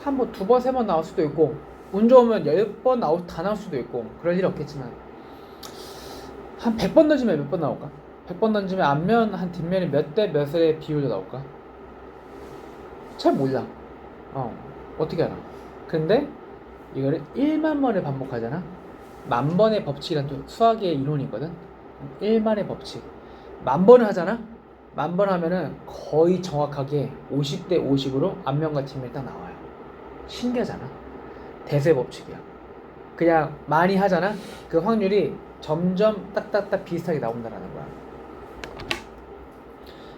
한 번, 두 번, 세 번 나올 수도 있고, 운 좋으면 10번 다 나올 수도 있고, 그럴 일 없겠지만, 한 100번 던지면 몇 번 나올까? 100번 던지면 앞면, 한 뒷면이 몇 대 몇의 비율로 나올까? 잘 몰라. 어떻게 알아? 근데, 이거를 1만 번을 반복하잖아? 만 번의 법칙이란 또 수학의 이론이거든? 1만의 법칙. 만 번을 하잖아? 만 번 하면은 거의 정확하게 50대 50으로 앞면과 뒷면이 딱 나와요. 신기하잖아. 대세 법칙이야. 그냥 많이 하잖아. 그 확률이 점점 딱딱딱 비슷하게 나온다라는 거야.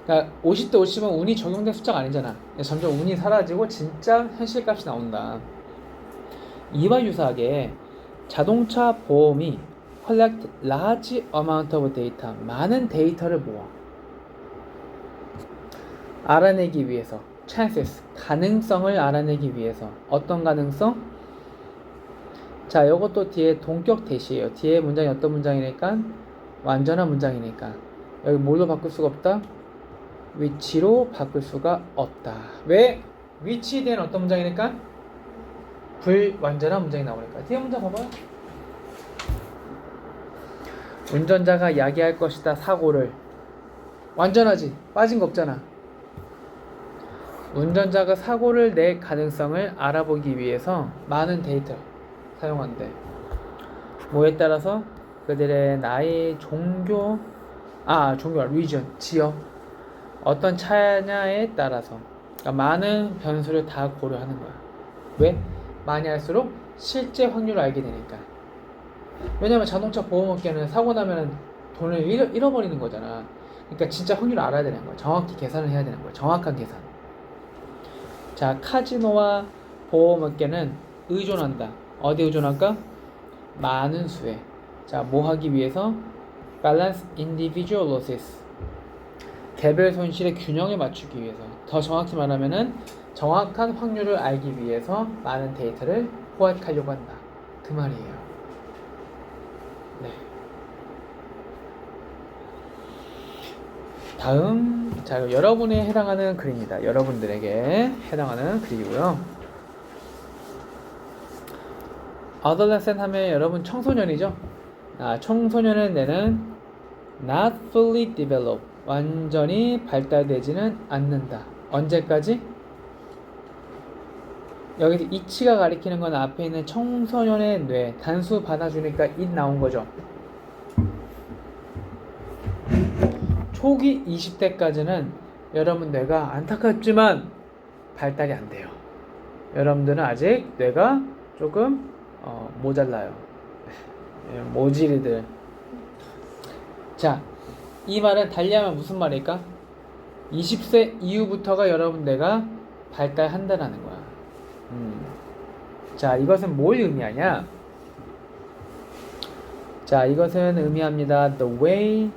그러니까 50대 50은 운이 적용된 숫자가 아니잖아. 점점 운이 사라지고 진짜 현실값이 나온다. 이와 유사하게 자동차 보험이 collect large amount of data, 많은 데이터를 모아 알아내기 위해서, chances, 가능성을 알아내기 위해서. 어떤 가능성? 자, 요것도 뒤에 동격 대시예요. 뒤에 문장이 어떤 문장이니까? 완전한 문장이니까. 여기 뭘로 바꿀 수가 없다? 위치로 바꿀 수가 없다. 왜? 위치에 대한 어떤 문장이니까? 불완전한 문장이 나오니까. 뒤에 문장 봐봐요. 운전자가 야기할 것이다. 사고를. 완전하지? 빠진 거 없잖아. 운전자가 사고를 낼 가능성을 알아보기 위해서 많은 데이터 사용한대. 뭐에 따라서? 그들의 나이, 종교가 region, 지역, 어떤 차냐에 따라서. 그러니까 많은 변수를 다 고려하는 거야. 왜? 많이 할수록 실제 확률을 알게 되니까. 왜냐면 자동차 보험업계는 사고 나면 돈을 잃어버리는 거잖아. 그러니까 진짜 확률을 알아야 되는 거야. 정확히 계산을 해야 되는 거야. 정확한 계산. 자, 카지노와 보험업계는 의존한다. 어디 의존할까? 많은 수에. 자, 뭐 하기 위해서? Balance individual losses. 개별 손실의 균형을 맞추기 위해서. 더 정확히 말하면은 정확한 확률을 알기 위해서 많은 데이터를 포획하려고 한다. 그 말이에요. 네. 다음, 자, 여러분에 해당하는 글입니다. 여러분들에게 해당하는 글이고요. adolescent 하면 여러분 청소년이죠? 청소년은 내는 not fully developed, 완전히 발달되지는 않는다. 언제까지? 여기서 이치가 가리키는 건 앞에 있는 청소년의 뇌 단수 받아주니까 잇 나온 거죠. 초기 20대까지는 여러분 뇌가 안타깝지만 발달이 안 돼요. 여러분들은 아직 뇌가 조금 모자라요. 모질이들. 자, 이 말은 달리하면 무슨 말일까? 20세 이후부터가 여러분 뇌가 발달한다라는 거야. 자, 이것은 뭘 의미하냐? 자, 이것은 의미합니다. The way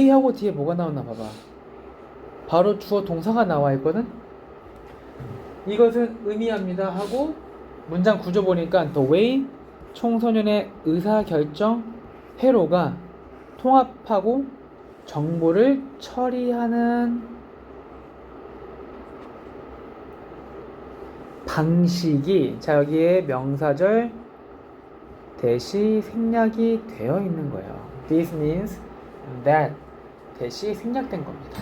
하고 뒤에 뭐가 나오나 봐봐. 바로 주어 동사가 나와 있거든? 이것은 의미합니다 하고 문장 구조 보니까 the way 청소년의 의사결정 회로가 통합하고 정보를 처리하는 방식이, 자, 여기에 명사절 대시 생략이 되어 있는 거예요. This means that 대시 생략된 겁니다.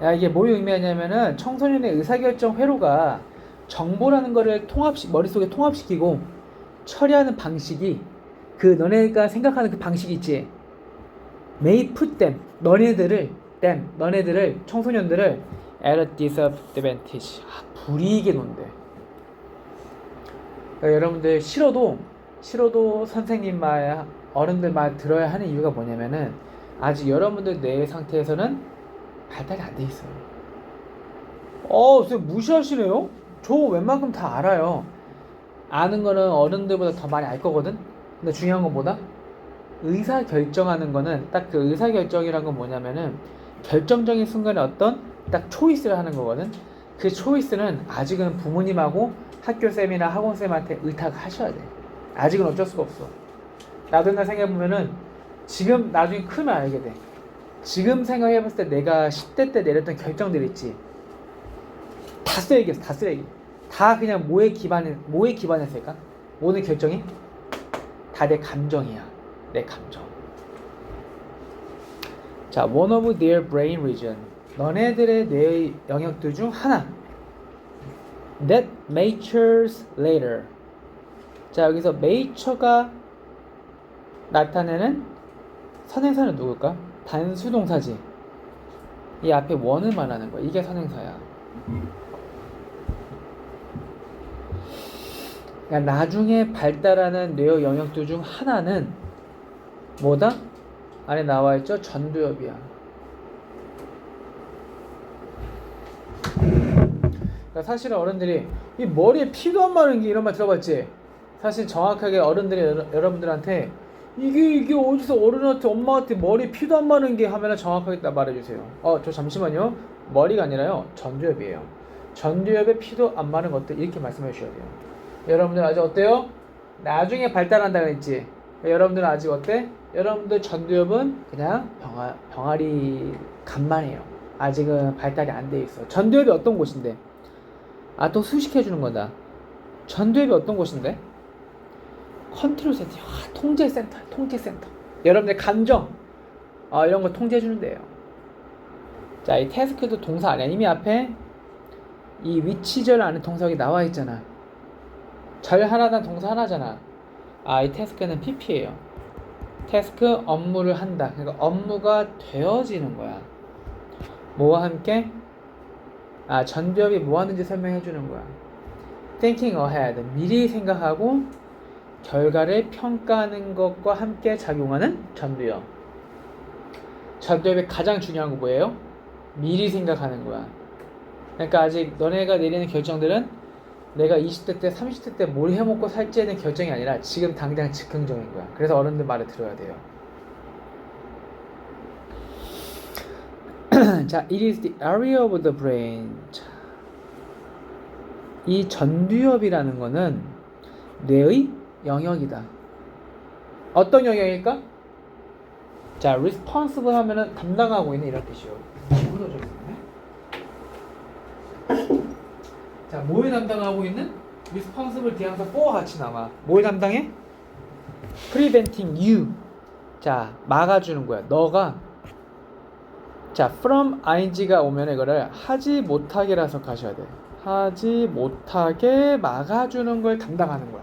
야, 이게 뭘 의미하냐면은 청소년의 의사결정 회로가 정보라는 거를 머릿속에 통합시키고 처리하는 방식이 그 너네가 생각하는 그 방식이 있지. may put them, 너네들을 청소년들을 at a disadvantage, 불이익에 놓는데. 그러니까 여러분들 싫어도 선생님 말, 어른들 말 들어야 하는 이유가 뭐냐면은 아직 여러분들 뇌 상태에서는 발달이 안 돼 있어요. 선생님 무시하시네요? 저 웬만큼 다 알아요. 아는 거는 어른들보다 더 많이 알 거거든. 근데 중요한 건 뭐다? 의사결정하는 거는 딱 그 의사결정이란 건 뭐냐면은 결정적인 순간에 어떤 딱 초이스를 하는 거거든. 그 초이스는 아직은 부모님하고 학교쌤이나 학원쌤한테 의탁하셔야 돼. 아직은 어쩔 수가 없어. 나도 옛날 생각해보면은 지금 나중에 크면 알게 돼. 지금 생각해봤을 때 내가 10대 때 내렸던 결정들 있지. 다 쓰레기였어. 다 쓰레기. 다 그냥 뭐에 기반했을까? 모든 결정이 다 내 감정이야. 내 감정. 자, one of their brain region. 너네들의 뇌의 영역들 중 하나. That matures later. 자, 여기서 mature가 나타내는 선행사는 누굴까? 단수동사지. 이 앞에 one을 말하는 거야. 이게 선행사야. 그러니까 나중에 발달하는 뇌의 영역들 중 하나는 뭐다? 안에 나와있죠? 전두엽이야. 그러니까 사실은 어른들이 이 머리에 피도 안 마른 게 이런 말 들어봤지? 사실 정확하게 어른들이 여러분들한테 이게 어디서 어른한테 엄마한테 머리에 피도 안 마른 게 하면은 정확하게 딱 말해주세요. 저 잠시만요. 머리가 아니라요. 전두엽이에요. 전두엽에 피도 안 마른 것들 이렇게 말씀해 주셔야 돼요. 여러분들 아직 어때요? 나중에 발달한다 그랬지? 여러분들은 아직 어때? 여러분들 전두엽은 그냥 병아리 간만이에요. 아직은 발달이 안 돼 있어. 전두엽이 어떤 곳인데? 또 수식해 주는 거다. 전두엽이 어떤 곳인데? 컨트롤 센터, 통제센터. 여러분들 감정, 이런 거 통제해 주는 데예요. 자, 이 태스크도 동사 아니야. 이미 앞에 이 위치절 안에 동사가 나와 있잖아. 절 하나당 동사 하나잖아. 이 태스크는 PP예요. 태스크, 업무를 한다. 그러니까 업무가 되어지는 거야. 뭐와 함께? 전두엽이 뭐 하는지 설명해 주는 거야. Thinking ahead, 미리 생각하고 결과를 평가하는 것과 함께 작용하는 전두엽. 전두엽의 가장 중요한 거 뭐예요? 미리 생각하는 거야. 그러니까 아직 너네가 내리는 결정들은 내가 20대 때 30대 때 뭘 해먹고 살지에 대한 결정이 아니라 지금 당장 즉흥적인 거야. 그래서 어른들 말을 들어야 돼요. 자, it is the area of the brain. 자, 이 전두엽이라는 거는 뇌의 영역이다. 어떤 영역일까? 자, responsible 하면은 담당하고 있는 이런 뜻이요. 자, 뭘 담당하고 있는? responsible 대항사 for와 같이 나와. 뭘 담당해? preventing you. 자, 막아주는 거야. 너가 자, from ing가 오면 이거를 하지 못하게라서 가셔야 돼. 하지 못하게 막아주는 걸 담당하는 거야.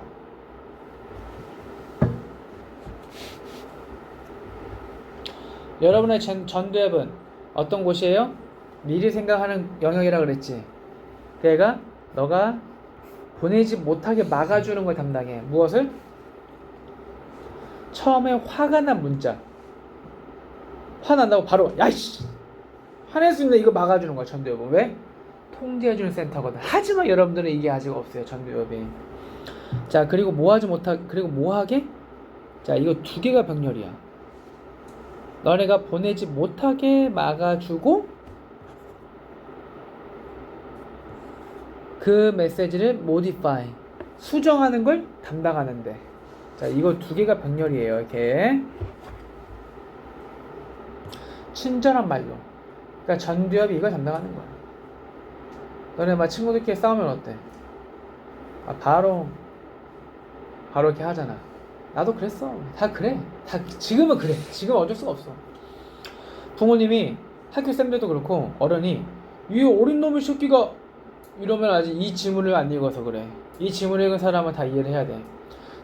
여러분의 전두엽은 어떤 곳이에요? 미리 생각하는 영역이라 그랬지. 그러니까 너가 보내지 못하게 막아주는 걸 담당해. 무엇을? 처음에 화가 난 문자. 화난다고 바로 야이씨 화낼 수 있는 이거 막아주는 거야. 전두엽은 왜? 통제해주는 센터거든. 하지만 여러분들은 이게 아직 없어요. 전두엽이. 자, 그리고 그리고 뭐하게? 자, 이거 두 개가 병렬이야. 너네가 보내지 못하게 막아주고 그 메시지를 modify 수정하는 걸 담당하는데, 자, 이거 두 개가 병렬이에요. 이렇게 친절한 말로. 그러니까 전두엽이 이걸 담당하는 거야. 너네 막 친구들끼리 싸우면 어때? 바로 이렇게 하잖아. 나도 그랬어. 다 그래. 다 지금은 그래. 지금 어쩔 수가 없어. 부모님이 학교 쌤들도 그렇고 어른이 이 어린 놈의 새끼가 이러면 아직 이 지문을 안 읽어서 그래. 이 지문을 읽은 사람은 다 이해를 해야 돼.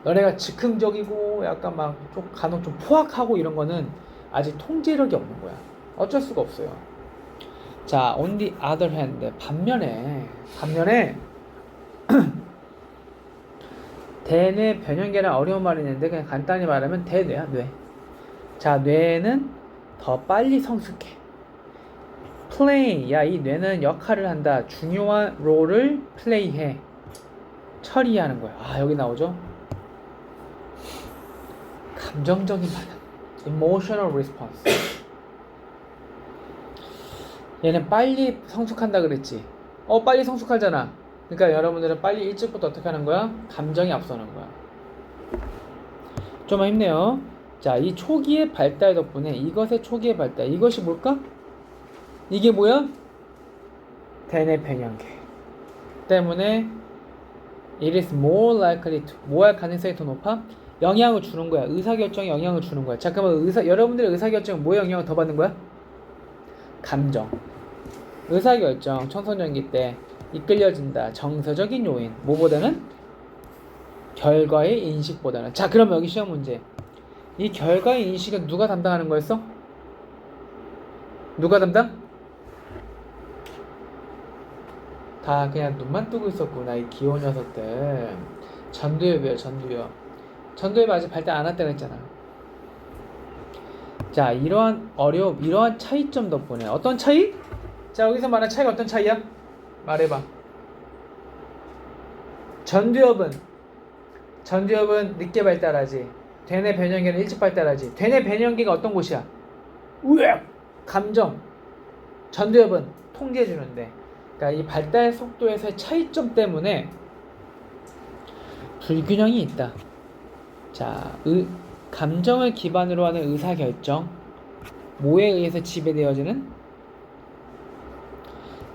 너네가 즉흥적이고 약간 막 좀 간혹 좀 포악하고 이런 거는 아직 통제력이 없는 거야. 어쩔 수가 없어요. 자, on the other hand, 반면에 대뇌 변형계란 어려운 말이 있는데 그냥 간단히 말하면 대뇌야, 뇌. 자, 뇌는 더 빨리 성숙해. 플레이, 야, 이 뇌는 역할을 한다. 중요한 롤을 플레이해. 처리하는 거야. 여기 나오죠? 감정적인 반응. emotional response. 얘는 빨리 성숙한다 그랬지. 빨리 성숙하잖아. 그러니까 여러분들은 빨리 일찍부터 어떻게 하는 거야? 감정이 앞서는 거야. 좀 힘내요. 자, 이 초기의 발달 덕분에 이것의 초기의 발달. 이것이 뭘까? 이게 뭐야? 대뇌 변형계 때문에 it is more likely to 뭐 할 가능성이 더 높아? 영향을 주는 거야. 의사결정에 영향을 주는 거야. 자, 그러면 여러분들의 의사결정은 뭐에 영향을 더 받는 거야? 감정. 의사결정 청소년기 때 이끌려진다. 정서적인 요인. 뭐보다는? 결과의 인식보다는. 자, 그럼 여기 시험 문제. 이 결과의 인식은 누가 담당하는 거였어? 누가 담당? 다 그냥 눈만 뜨고 있었구나. 이 귀여운 녀석들. 전두엽이에요. 전두엽 아직 발달 안 했다고 했잖아. 자, 이러한 차이점 덕분에 어떤 차이? 자, 여기서 말하는 차이가 어떤 차이야? 말해봐. 전두엽은 늦게 발달하지. 대뇌 변형계는 일찍 발달하지. 대뇌 변형계가 어떤 곳이야? 우악! 감정. 전두엽은 통제해주는데. 그러니까 이 발달 속도에서의 차이점 때문에 불균형이 있다. 자, 감정을 기반으로 하는 의사결정. 뭐에 의해서 지배되어지는?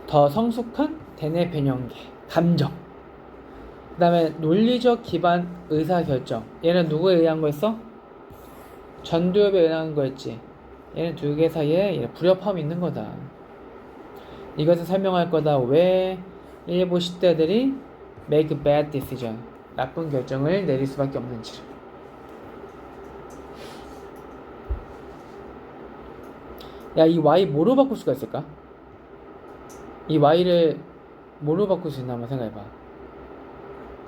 더 성숙한 대뇌 변형계. 감정. 그 다음에 논리적 기반 의사결정. 얘는 누구에 의한 거였어? 전두엽에 의한 거였지. 얘는 두 개 사이에 불협화음이 있는 거다. 이것을 설명할 거다. 왜 일부 10대들이 make bad decision, 나쁜 결정을 내릴 수밖에 없는지. 야, 이 y 뭐로 바꿀 수가 있을까? 이 y를 뭐로 바꿀 수 있나 한번 생각해봐.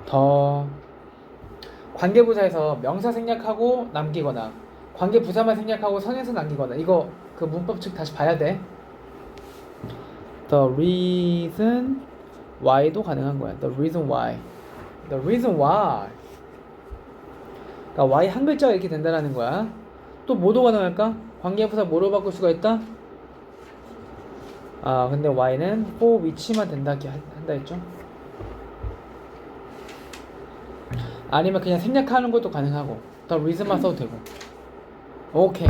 더 관계부사에서 명사 생략하고 남기거나 관계부사만 생략하고 선에서 남기거나, 이거 그 문법칙 다시 봐야 돼. The reason why도 가능한 거야. The reason why. 그러니까 y 한 글자가 이렇게 된다는 거야. 또 뭐도 가능할까? 관계부사 뭐로 바꿀 수가 있다? 근데 y는 for 위치만 된다 한다 했죠. 아니면 그냥 생략하는 것도 가능하고, the reason만 써도 되고. 오케이.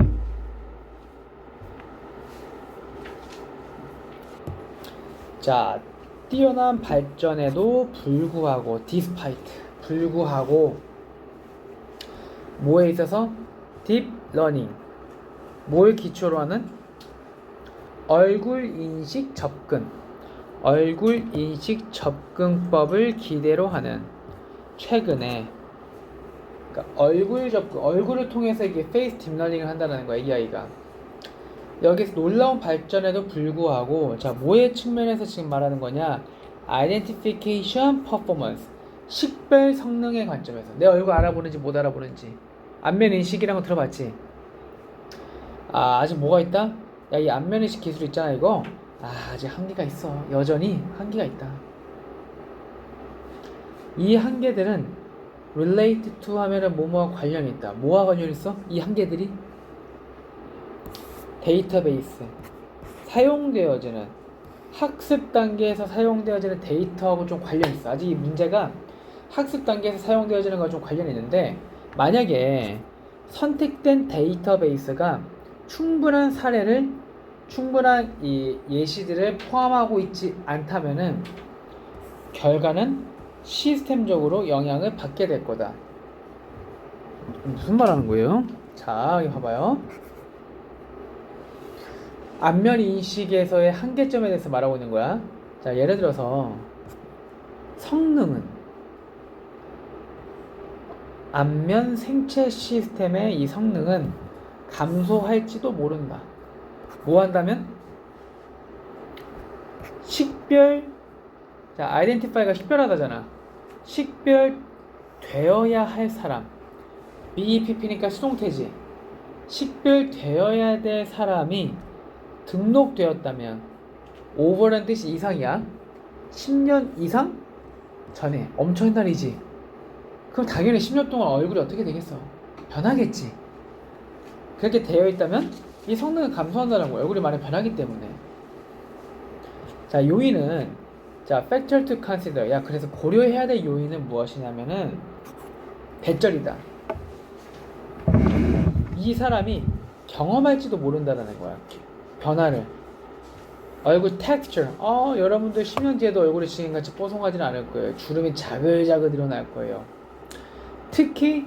자, 뛰어난 발전에도 불구하고, despite, 불구하고, 뭐에 있어서? deep learning. 뭘 기초로 하는? 얼굴 인식 접근. 얼굴 인식 접근법을 기대로 하는 최근에 그러니까 얼굴 접근, 얼굴을 통해서 이게 페이스 딥러닝을 한다는 거야, 이 아이가. 여기서 놀라운 발전에도 불구하고 자, 뭐의 측면에서 지금 말하는 거냐? Identification Performance. 식별 성능의 관점에서 내 얼굴 알아보는지 못 알아보는지. 안면 인식이라는 거 들어봤지? 아직 뭐가 있다? 야, 이 안면 인식 기술 있잖아, 이거. 아직 한계가 있어. 여전히 한계가 있다. 이 한계들은 relate to 하면은 뭐뭐와 관련이 있다. 뭐와 관련이 있어? 이 한계들이 데이터베이스, 사용되어지는 학습 단계에서 사용되어지는 데이터하고 좀 관련이 있어. 아직 이 문제가 학습 단계에서 사용되어지는 거와 좀 관련이 있는데, 만약에 선택된 데이터베이스가 충분한 사례를, 충분한 이 예시들을 포함하고 있지 않다면은 결과는 시스템적으로 영향을 받게 될 거다. 무슨 말 하는 거예요? 자, 여기 봐봐요. 안면 인식에서의 한계점에 대해서 말하고 있는 거야. 자, 예를 들어서 성능은 안면 생체 시스템의 이 성능은 감소할지도 모른다. 뭐 한다면? 식별, 자, 아이덴티파이가 식별하다잖아. 식별되어야 할 사람. BEPP니까 수동태지. 식별되어야 될 사람이 등록되었다면 오버라는 뜻이 이상이야. 10년 이상 전에. 엄청 옛날이지. 그럼 당연히 10년 동안 얼굴이 어떻게 되겠어? 변하겠지. 그렇게 되어 있다면 이 성능은 감소한다는 거야. 얼굴이 많이 변하기 때문에. 자, 요인은 자, factor to consider. 야, 그래서 고려해야 될 요인은 무엇이냐면은 배절이다. 이 사람이 경험할지도 모른다는 거야. 변화를. 얼굴 texture. 여러분들 10년 뒤에도 얼굴이 지금같이 뽀송하지는 않을 거예요. 주름이 자글자글 일어날 거예요. 특히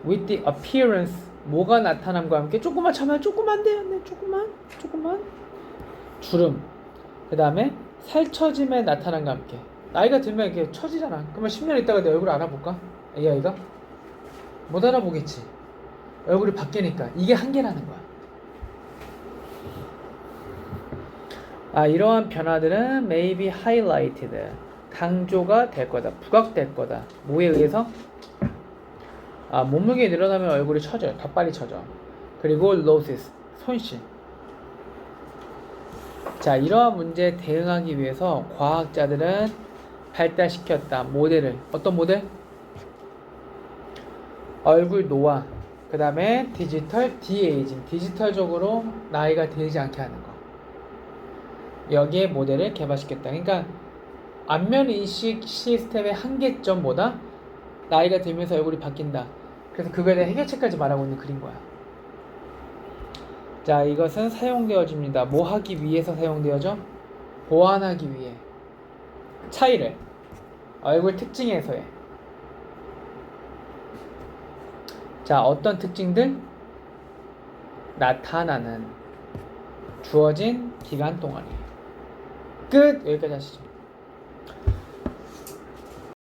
with the appearance, 뭐가 나타남과 함께 조금만 참아요. 조금만 돼요. 네, 조금만 주름. 그 다음에 살처짐에 나타남과 함께. 나이가 들면 이렇게 처지잖아. 그러면 10년 있다가 내 얼굴 알아볼까? 이 아이가? 못 알아보겠지. 얼굴이 바뀌니까. 이게 한계라는 거야. 이러한 변화들은 may be highlighted. 강조가 될 거다. 부각될 거다. 뭐에 의해서? 몸무게 늘어나면 얼굴이 처져요. 더 빨리 처져. 그리고 losses, 손실. 자, 이러한 문제에 대응하기 위해서 과학자들은 발달시켰다. 모델을. 어떤 모델? 얼굴 노화. 그 다음에 디지털 디에이징. 디지털적으로 나이가 들지 않게 하는 거. 여기에 모델을 개발시켰다. 그러니까 안면 인식 시스템의 한계점보다 나이가 들면서 얼굴이 바뀐다. 그래서 그거에 대한 해결책까지 말하고 있는 글인 거야. 자, 이것은 사용되어집니다. 뭐 하기 위해서 사용되어져? 보완하기 위해. 차이를 얼굴 특징에서의. 자, 어떤 특징들? 나타나는 주어진 기간 동안이에요. 끝! 여기까지 하시죠.